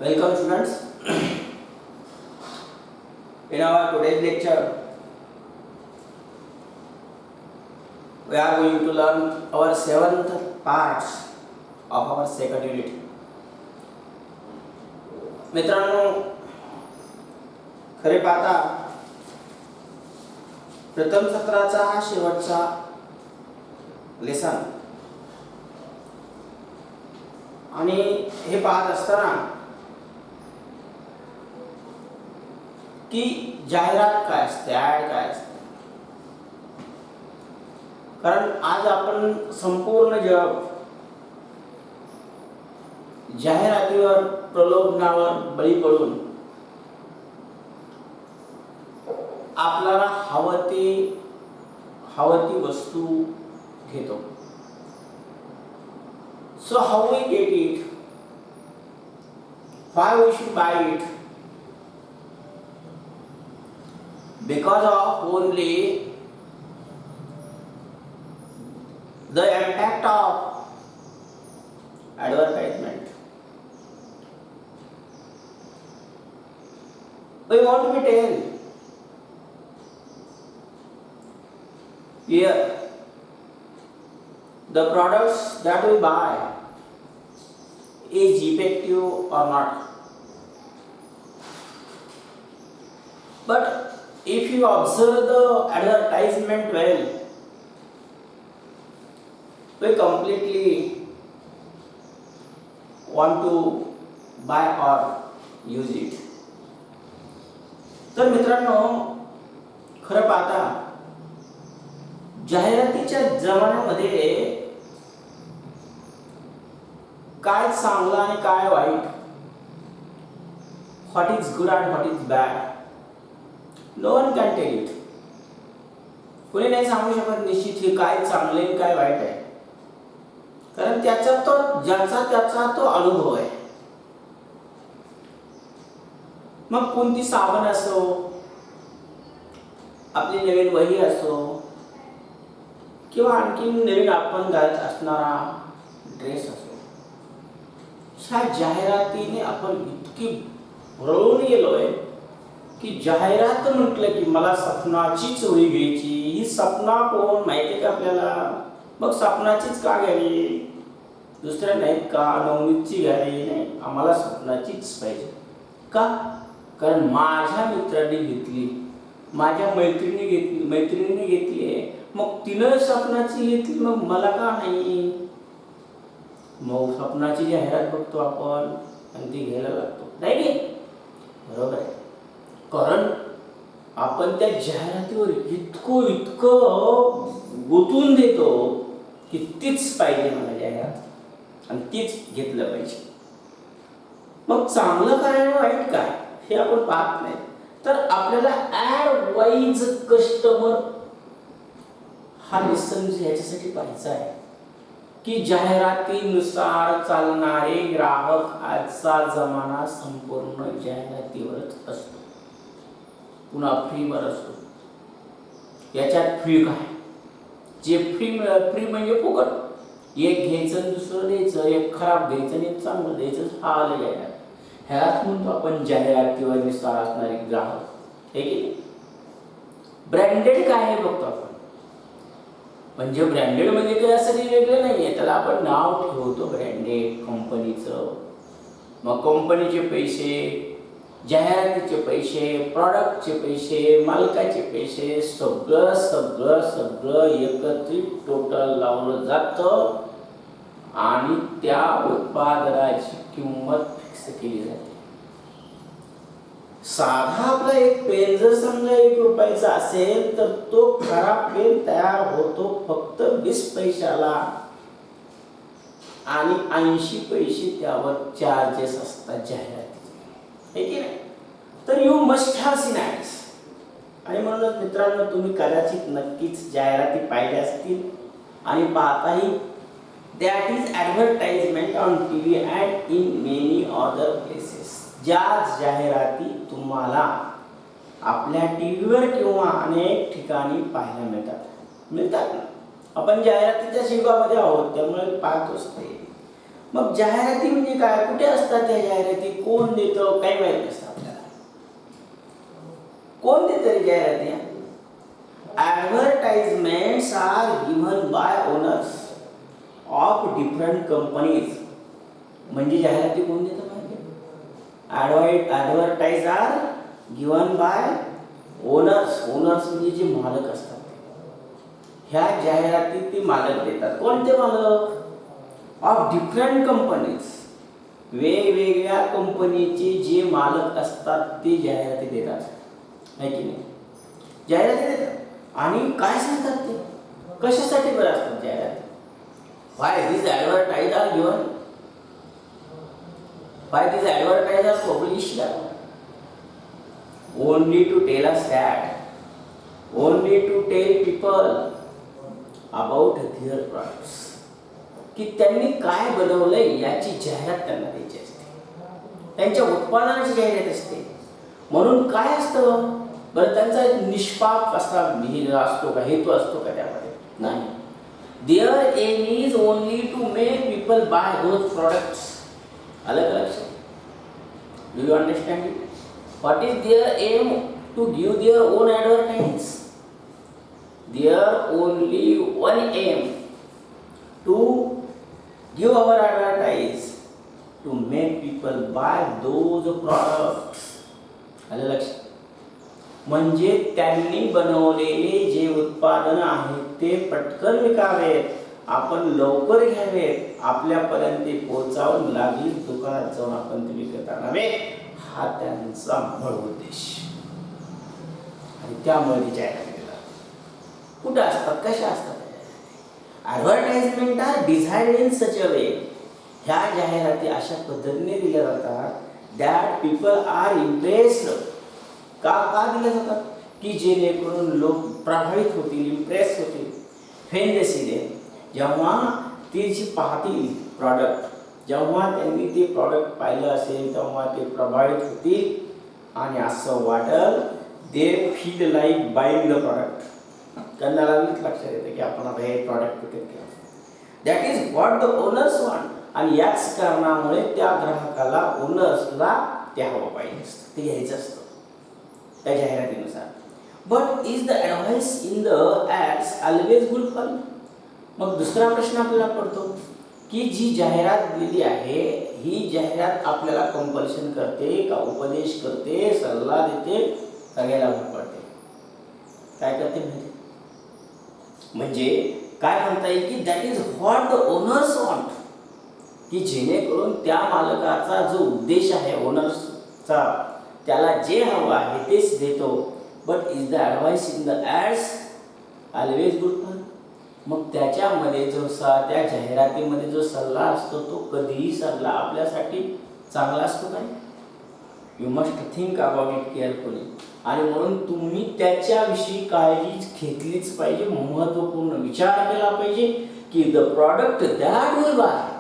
Welcome students. In our today's lecture, we are going to learn our seventh parts of our second unit. मित्रांनो, खरे पाहता प्रथम सत्राचा हा शेवटचा लेसन आणि हे पाहत असताना की जाहिरात काय असते, ॲड काय असते. कारण आज आपण संपूर्ण जग जाहिरातीवर, प्रलोभनावर बळी पडून आपल्याला हवं ती वस्तू घेतो. So how we get it? Why we should buy it? Because of only the impact of advertisement. We want to be tell here the products that we buy is effective or not. But if you observe the advertisement well, we completely want to buy or use it. तर मित्रांनो, खरं पाहता जाहिरातीच्या जमान्यामध्ये काय चांगलं आणि काय वाईट, what is good and what is bad, no one can tell it. कोणी नाही सांगू शकत निश्चित हे काय चांगलं आहे काय वाईट आहे. कारण ज्याचा त्याचा तो अनुभव आहे. मग कोणती साबण असो, आपली नवीन वही असो, किंवा आणखी नवीन आपण घालत असणारा ड्रेस असो, ह्या जाहिरातीने आपण इतकी भरवून गेलोय की जाहिरात म्हटलं की मला सपनाची चोळी घ्यायची. ही सपना कोण माहिती का आपल्याला? मग सपनाचीच का घ्यावी? दुसऱ्या नाहीत का? नवनीतची घ्यावी? नाही, आम्हाला सपनाचीच पाहिजे. का? कारण माझ्या मित्राने घेतली, माझ्या मैत्रिणीने घेतली, मग तिनं सपनाची घेतली, मग मला का नाही? मग सपनाची जाहिरात बघतो आपण आणि ती घ्यायला लागतो, नाही की? बरोबर आहे. कारण आपण त्या जाहिरातीवर इतकं गुंतून देतो की तीच पाहिजे मला जाहिरात आणि तीच घेतलं पाहिजे. मग चांगलं काय आणि वाईट काय हे आपण पाहत नाही. तर आपल्याला ॲड वाईज कस्टमर हा लेसन ह्याच्यासाठी पाहायचा आहे की जाहिरातीनुसार चालणारे ग्राहक. आजचा जमाना संपूर्ण जाहिरातीवरच असतो, पुन्हा फ्रीवर असतो. याच्यात फ्री काय? जे फ्री म्हणजे फुकट. एक घ्यायचं दुसरं द्यायचं, एक खराब घ्यायचं आणि एक चांगलं द्यायचं, हा आलं जाहिरात. ह्यात म्हणतो आपण जाहिरातीवर नुसार असणारे ग्राहक, हे की. ब्रँडेड काय आहे बघतो आपण. म्हणजे ब्रँडेड म्हणजे काय असं वेगळं नाही आहे, त्याला आपण नाव ठेवतो ब्रँडेड कंपनीचं. मग कंपनीचे पैसे, जाहिरातीचे पैसे, प्रॉडक्टचे पैसे, मालकाचे पैसे, सगळं एकत्रित टोटल लावलं जातं आणि त्या उत्पादनाची किंमत फिक्स केली जाते. साधा आपला एक पेन जर समजा 1 रुपयाचा असेल तर तो खराब पेन तयार होतो फक्त 20 पैशाला आणि 80 पैसे त्यावर चार्जेस असतात जाहिरातीचे, है की नाही? तर you must have seen ads. आणि म्हणूनच मित्रांनो, तुम्ही कदाचित नक्कीच जाहिराती पाहिल्या असतील आणि पाहताही. That is advertisement on TV and in many other places. ज्या जाहिराती तुम्हाला आपल्या टीव्हीवर किंवा अनेक ठिकाणी पाहायला मिळतात ना. आपण जाहिरातीच्या युगामध्ये आहोत, त्यामुळे पाहतोच ते. मग जाहिराती म्हणजे काय, कुठे असतात त्या जाहिराती, कोण देतं, काही माहित नसतं आपल्याला. कोण देतं जाहिराती? Advertisements are given by owners of different companies. म्हणजे जाहिराती कोण देतं माहिती? Advertise are given by owners. Owners म्हणजे जे मालक असतात, ह्या जाहिराती ते मालक देतात. कोणते मालक? Of different companies. वेगवेगळ्या कंपनीचे जे मालक असतात ते जाहिराती देतात, आहे की नाही? जाहिराती देतात आणि काय सांगतात ते, कशासाठी बरं असतात जाहिराती? Why this advertise are given, why this advertise are published only to tell us that, only to tell people about their products. की त्यांनी काय बनवलंय याची जाहिरात त्यांना द्यायची असते, त्यांच्या उत्पादनाची जाहिरात असते. म्हणून काय असतं बरं, त्यांचा निष्पाप असा असतो का, हेतू असतो का त्यामध्ये? नाही. Their aim is only to make people buy those products. अलग अलग. Do you understand it? What is their aim? To give their own advertise. Their only one aim to give our advertise to make people buy those products. आलं लक्षात? म्हणजे त्यांनी बनवलेले जे उत्पादन आहेत ते पटकन विकावेत, आपण लवकर घ्यावेत, आपल्यापर्यंत ते पोहोचावून लागली दुकानात जाऊन आपण ते विकत आणावे, हा त्यांचा मूळ उद्देश. आणि त्यामुळे ती जाहिरात देतात. कुठं असतात, कशा असतात? ॲडव्हर्टाइजमेंट आर डिझाईन इन सच अ वे. ह्या जाहिराती अशा पद्धतीने दिल्या जातात दॅट पीपल आर इम्प्रेस्ड. का दिल्या जातात? की जेणेकरून लोक प्रभावित होतील, इम्प्रेस होतील. व्हेन दे सी देम, जेव्हा ती जी पाहतील प्रॉडक्ट, जेव्हा त्यांनी ते प्रॉडक्ट पाहिलं असेल तेव्हा ते प्रभावित होतील आणि असं वाटेल they feel like buying the product. त्यांना लागलीच लक्षात येतं की आपण आता हे प्रॉडक्ट विकत घ्या. That is what the owners want. आणि याच कारणामुळे त्या ग्राहकाला, ओनर्सला ते हवं पाहिजे असतं, ते घ्यायचं असतं त्या जाहिरातीनुसार. But is the advice in the ads always good for you? मग दुसरा प्रश्न आपल्याला पडतो की जी जाहिरात दिली आहे ही जाहिरात आपल्याला कंपल्शन करते का, उपदेश करते, सल्ला देते, सगळ्याला भाग पडते? काय करते माहिती? म्हणजे काय म्हणता येईल की that is what the owners want. की जेणेकरून त्या मालकाचा जो उद्देश आहे, ओनर्सचा, त्याला जे हवं आहे तेच देतो. But is the advice in the ads always good for? मग त्याच्यामध्ये जो त्या जाहिरातीमध्ये जो सल्ला असतो तो कधीही सल्ला आपल्यासाठी चांगला असतो काय? You must think about it carefully. आणि म्हणून तुम्ही त्याच्याविषयी काळजी घेतलीच पाहिजे, महत्त्वपूर्ण विचार केला पाहिजे की the product that will buy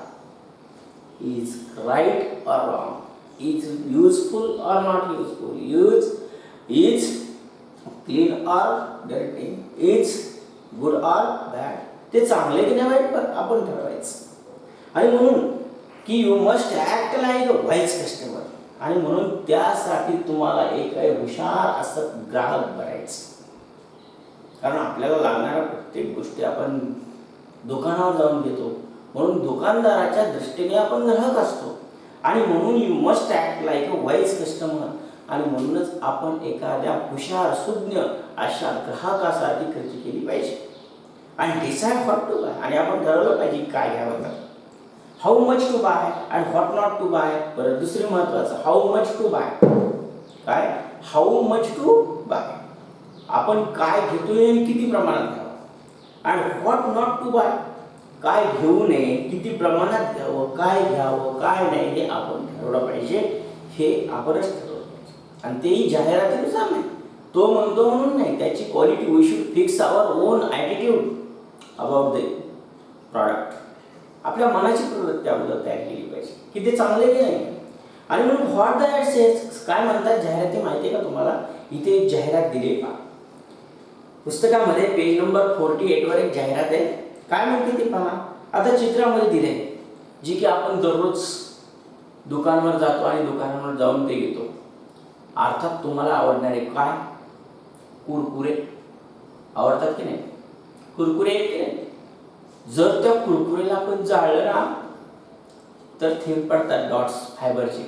is right or wrong, is useful or not useful, is clean or dirty, is good or bad. ते चांगले की नाही वाईट आपण ठरवायचं. आणि म्हणून की you must act like a wise customer. आणि म्हणून त्यासाठी तुम्हाला एक हुशार असं ग्राहक बनायचं. कारण आपल्याला लागणाऱ्या प्रत्येक गोष्टी आपण दुकानावर जाऊन घेतो, म्हणून दुकानदाराच्या दृष्टीने आपण ग्राहक असतो. आणि म्हणून you must act like a wise customer. आणि म्हणूनच आपण एखाद्या हुशार, सुज्ञ अशा ग्राहकासाठी खरेदी केली पाहिजे. आणि डिसाईड व्हॉट टू बाय. आणि आपण ठरवलं पाहिजे काय घ्यावं, how much to buy and what not to buy. परत दुसरी महत्त्वाचं, हाऊ मच टू बाय. काय? How much to buy. आपण काय घेतोय आणि किती प्रमाणात घ्यावं. आणि व्हॉट नॉट टू बाय, काय घेऊ नये, किती प्रमाणात घ्यावं, काय घ्यावं, काय नाही, हे आपण ठरवलं पाहिजे. हे आपणच ठरवलं पाहिजे. आणि तेही जाहिरातीनुसार नाही, तो म्हणतो म्हणून नाही. त्याची quality, we should fix our own attitude about the product. आपल्या मनाची प्रवृत्ती अगोदर तयार केली पाहिजे की ते चांगले की नाही. आणि म्हणून व्हॉट द ॲड सेज, काय म्हणतात जाहिराती माहिती आहे का तुम्हाला? इथे एक जाहिरात दिली पहा पुस्तकामध्ये, पेज नंबर 48 वर एक जाहिरात आहे. काय म्हणते ते पहा. आता चित्रामध्ये दिले जी की आपण दररोज दुकानावर जातो आणि दुकानावर जाऊन ते घेतो. अर्थात तुम्हाला आवडणारे काय? कुरकुरे आवडतात की नाही? कुरकुरे आहेत की नाही? जर त्या कुरकुरेला आपण जाळलं ना तर थेंब पडतात, डॉट्स फायबरचे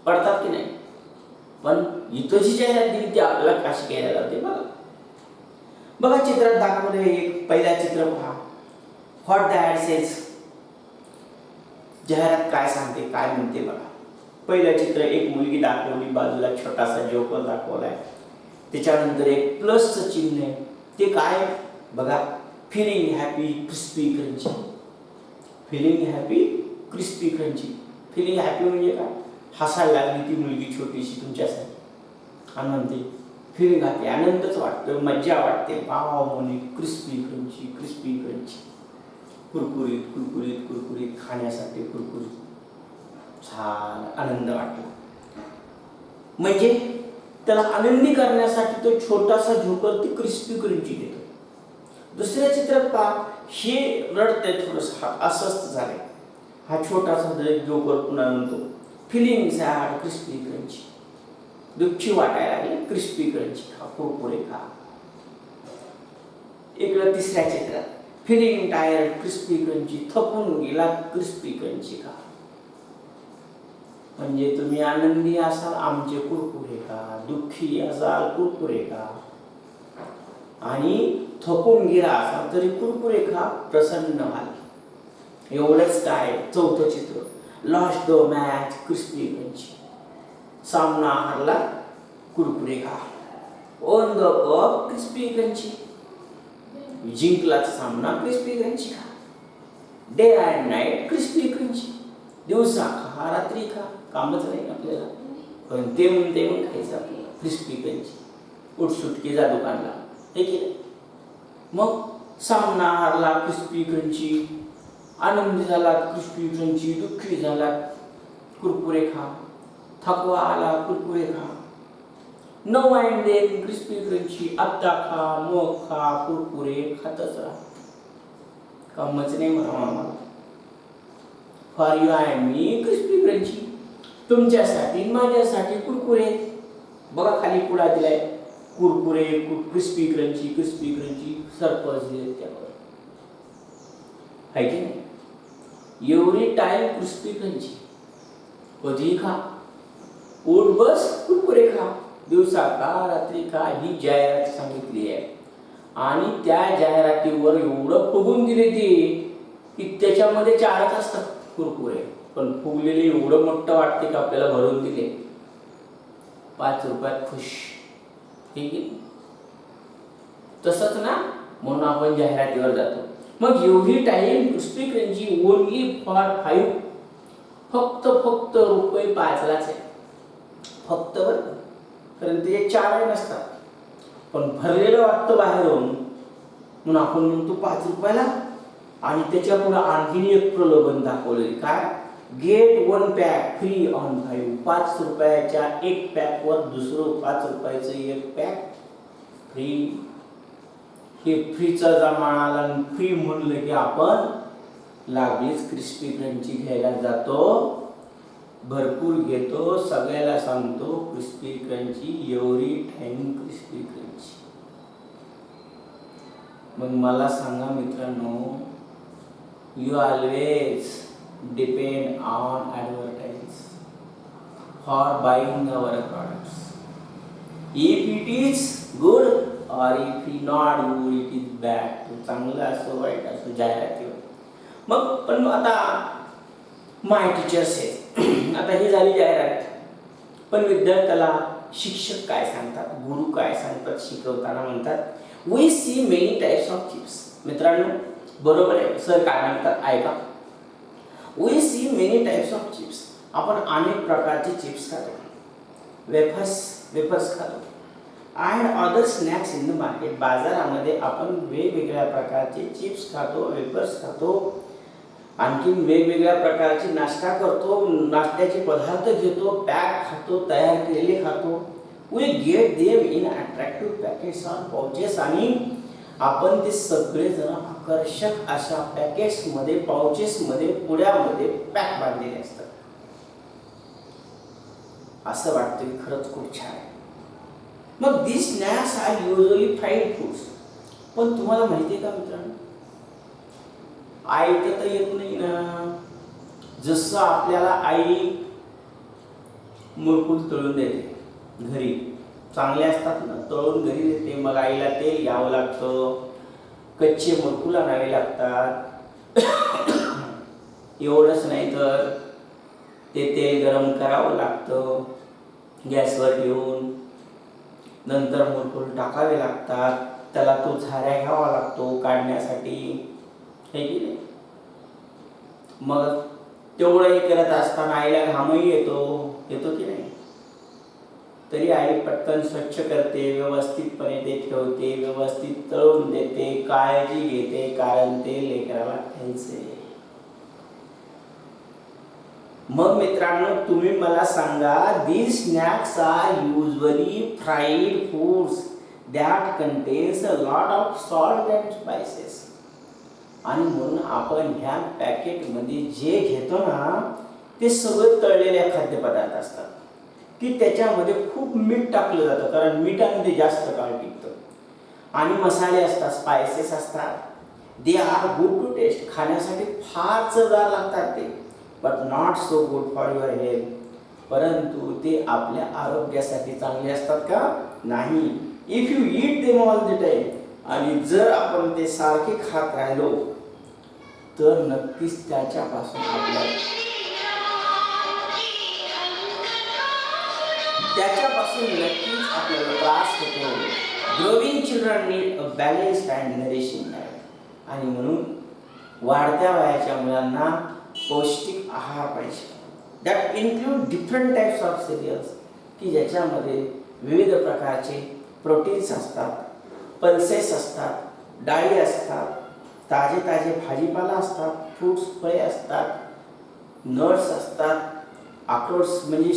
पडतात की नाही? पण इथं जी जाहिरात दिली ती आपल्याला कशी घ्यायला लावते बघा. बघा चित्रात दाखवले एक पहिला चित्र पहा. What the add says. जाहिरात काय सांगते, काय म्हणते बघा. पहिलं चित्र एक मुलगी दाखवली, बाजूला छोटासा जोकर दाखवलाय, त्याच्यानंतर एक प्लसचं चिन्ह आहे. ते काय बघा, feeling happy crispy crunchy. Feeling happy crispy crunchy. Feeling happy म्हणजे काय? हसायला लागली ती मुलगी छोटीशी तुमच्यासाठी आणि म्हणते फिलिंग हॅपी, आनंदच वाटतो, मज्जा वाटते. वाव म्हणे क्रिस्पी क्रंची, क्रिस्पी क्रंची, कुरकुरीत कुरकुरीत कुरकुरीत, खाण्यासाठी कुरकुरीत, छान आनंद वाटतो. म्हणजे त्याला आनंदी करण्यासाठी तो छोटासा झोकर ती क्रिस्पी क्रंची देतो. दुसऱ्या चित्रात पहा, हे रडते थोडंसं, अस्वस्थ झाले. हा छोटासा जोकर पुन्हा म्हणतो फिलिंग सॅड क्रिस्पी क्रंची. दुःखी वाटायला लागले, क्रिस्पी क्रंची खा, कुरकुरे खा. इकडं तिसऱ्या चित्रात फिलिंग टायर्ड क्रिस्पी क्रंची. थकून गेला, क्रिस्पी क्रंची खा. म्हणजे तुम्ही आनंदी असाल आमचे कुरकुरे खा, दुःखी असाल कुरकुरे खा, आणि थकून गेला असाल तरी कुरकुरे खा, प्रसन्न व्हाल. एवढंच काय. चौथं चित्र lost the match crispy crunchy. सामना हरला, कुरकुरे खा. Won the cup crispy crunchy. जिंकलाच सामना, क्रिस्पी क्रंची खा. Day and night crispy crunchy. दिवसा खा, रात्री खा, कामच नाही आपल्याला, पण ते म्हणून खायचं आपल्याला क्रिस्पी क्रंची. उठसुटकी जा दुकानला, हे केलं. मग सामना हारला, क्रिस्पी क्रंची. आनंदी झाला, क्रिस्पी क्रंची. दुःखी झाला, कुरकुरे खा. थकवा आला, कुरकुरे खा. No and then crispy crunchy. आत्ता खा, मग खा, कुरकुरे खातच राहा. कामच नाही म्हणा. For you and me crispy crunchy. तुमच्यासाठी माझ्यासाठी कुरकुरे. बघा खाली पुढा दिलाय, Kurkure crispy crunchy, crispy crunchy, circles दिले त्यावर, आहे की नाही? Every time crispy crunchy. कधीही खा, उठ बस कुरकुरे खा, दिवसा खा, रात्री खा. ही जाहिरात सांगितली आहे आणि त्या जाहिरातीवर एवढं फुगून दिले ते की त्याच्यामध्ये 4च असतात कुरकुरे, पण फुगलेले एवढं मोठं वाटते की आपल्याला भरून दिले. 5 रुपयात खुश, ठीक आहे. तसंच ना, म्हणून आपण जाहिरातीवर जातो. मग एवढी time crispy crunchy only for 5. फक्त रुपये 5लाच आहे. फक्त बरं, कारण ते 4 नसतात, पण भरलेलं वाटतं बाहेरून म्हणून आपण म्हणतो 5 रुपयाला. आणि त्याच्या पुढे आणखीन एक प्रलोभन दाखवले, काय? Gate 1 pack free on 5. 5 रुपयाच्या एक पॅकवर दुसरं 5 रुपयाचं एक पॅक फ्री. हे फ्रीचा जमाना आला, फ्री म्हणलं की आपण लागलीच क्रिस्पी क्रंची घ्यायला जातो, भरपूर घेतो, सगळ्याला सांगतो crispy crunchy, every time crispy crunchy. मग मला सांगा मित्रांनो, you always depend on advertise for buying our products. If it is good or if it not good, it is bad. चांगलं असो वाईट असो जाहिरातीवर. मग पण आता माय टीचर्स आहे. आता ही झाली जाहिरात, पण विद्यार्थ्याला शिक्षक काय सांगतात, गुरु काय सांगतात शिकवताना? म्हणतात we see many types of chips. मित्रांनो बरोबर आहे, सर काय म्हणतात ऐका. We see many types of chips. आपण अनेक प्रकारचे चिप्स खातो, वेफर्स खातो, and other snacks in the market. बाजारामध्ये आपण वेगवेगळ्या प्रकारचे चिप्स खातो, वेफर्स खातो, आणखी वेगवेगळ्या प्रकारचे नाश्ता करतो, नाश्त्याचे पदार्थ घेतो, पॅक खातो, तयार केलेले खातो. We get them in attractive packets or pouches. आणि आपण ते सगळेजण आकर्षक अशा पॅकेट्समध्ये, पाउचेसमध्ये, पुड्यामध्ये पॅक बांधलेले असतात. असं वाटतं की खरंच खूप छान आहे. मग this snacks are usually fried foods. पण तुम्हाला माहिती आहे का मित्रांनो, ऐकता तर येत नाही ना. जसं आपल्याला आई मुरकुल तळून देते घरी, चांगले असतात ना, तळून घरी देते, मग आईला तेल घ्यावं लागतं, कच्चे मुरकुल आणावे लागतात. एवढंच नाही तर ते तेल गरम करावं लागतं गॅसवर घेऊन, नंतर मुरकुल टाकावे लागतात, त्याला तो झाऱ्या घ्यावा लागतो काढण्यासाठी, हे की नाही. मग तेवढं हे करत असताना आईला घामही येतो की नाही. तरी आई पटकन स्वच्छ करते, व्यवस्थितपणे ते ठेवते, व्यवस्थित तळून देते, काळजी घेते, कारण ते लेकराला खायचे. मग मित्रांनो, तुम्ही मला सांगा, these snacks are usually fried foods that contains a lot of salt and spices. आणि म्हणून आपण ह्या पॅकेटमध्ये जे घेतो ना, ते सगळे तळलेले खाद्यपदार्थ असतात की त्याच्यामध्ये खूप मीठ टाकलं जातं, कारण मिठाने ते जास्त काळ टिकतं. आणि मसाले असतात, स्पायसेस असतात. They are good to taste, खाण्यासाठी फार चवदार लागतात ते, but not so good for your health. परंतु ते आपल्या आरोग्यासाठी चांगले असतात का? नाही. If you eat them all the time, आणि जर आपण ते सारखे खात राहिलो तर नक्कीच त्याच्यापासून आपल्याला त्रास होतो. Growing children need a balanced and nourishing diet. आणि म्हणून वाढत्या वयाच्या मुलांना पौष्टिक आहार पाहिजे, that include different types of serials, की ज्याच्यामध्ये विविध प्रकारचे प्रोटीन्स असतात, पल्सेस असतात, डाळी असतात, ताजे ताजे भाजीपाला असतात, फ्रूट्स फळे असतात, नट्स असतात, अक्रोड म्हणजे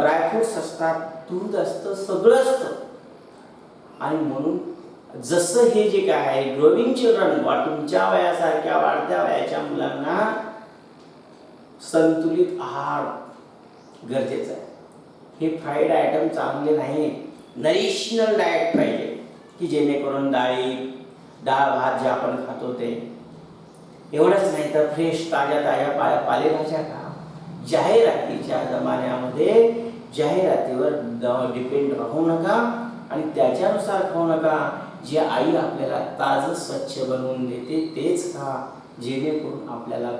ड्रायफ्रूट्स असतात, दूध असतं, सगळं असतं. आणि म्हणून जसं हे जे काय आहे, ग्रोविंग चिल्ड्रन, तुमच्या वयासारख्या वाढत्या वयाच्या मुलांना संतुलित आहार गरजेचा आहे. हे फ्राईड आयटम चांगले नाही. नरिशनल डाएट पाहिजे, की जेणेकरून डाळ भात जे आपण खातो ते. एवढंच नाही तर फ्रेश ताज्या ताज्या पालेभाज्या खा. जाहिरातीच्या जमान्यामध्ये जाहिरातीवर डिपेंड राहू नका आणि त्याच्यानुसार खाऊ नका. जे आई आपल्याला ताजं स्वच्छ बनवून देते तेच खा, जेणेकरून आपल्याला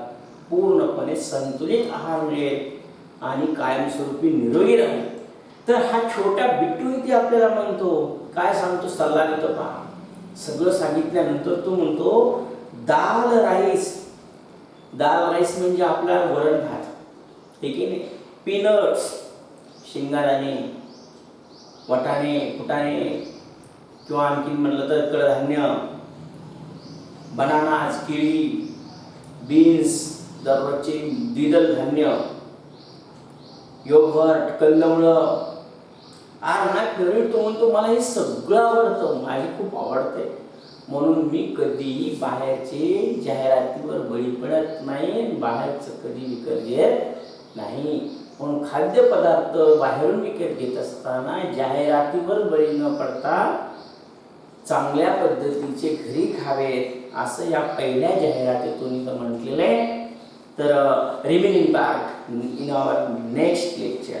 पूर्णपणे संतुलित आहार मिळेल आणि कायमस्वरूपी निरोगी राहील. तर हा छोटा बिट्टू इथे आपल्याला म्हणतो, काय सांगतो, सल्ला देतो पहा. सगळं सांगितल्यानंतर तो म्हणतो दाल राईस. दाल राईस म्हणजे आपला वरण भात, ठीक आहे नाही. पीनट्स, शेंगदाणे, वाटाणे, फुटाणे, किंवा आणखी म्हटलं तर कडधान्य, बनानाज, केळी, बीन्स, दररोजचे द्विदल धान्य, योगर्ट, कंदमुळं. आर माय फेवरेट. तो म्हणतो मला हे सगळं आवडतं, माझी खूप आवडते, म्हणून मी कधीही बाहेरचे जाहिरातीवर बळी पडत नाही, बाहेरचं कधी विकत घेत नाही. म्हणून खाद्यपदार्थ बाहेरून विकत घेत असताना जाहिरातीवर बळी न पडता चांगल्या पद्धतीचे घरी खावेत, असं या पहिल्या जाहिरातीतून इथं म्हटलेलं आहे. तर remaining back in our next lecture.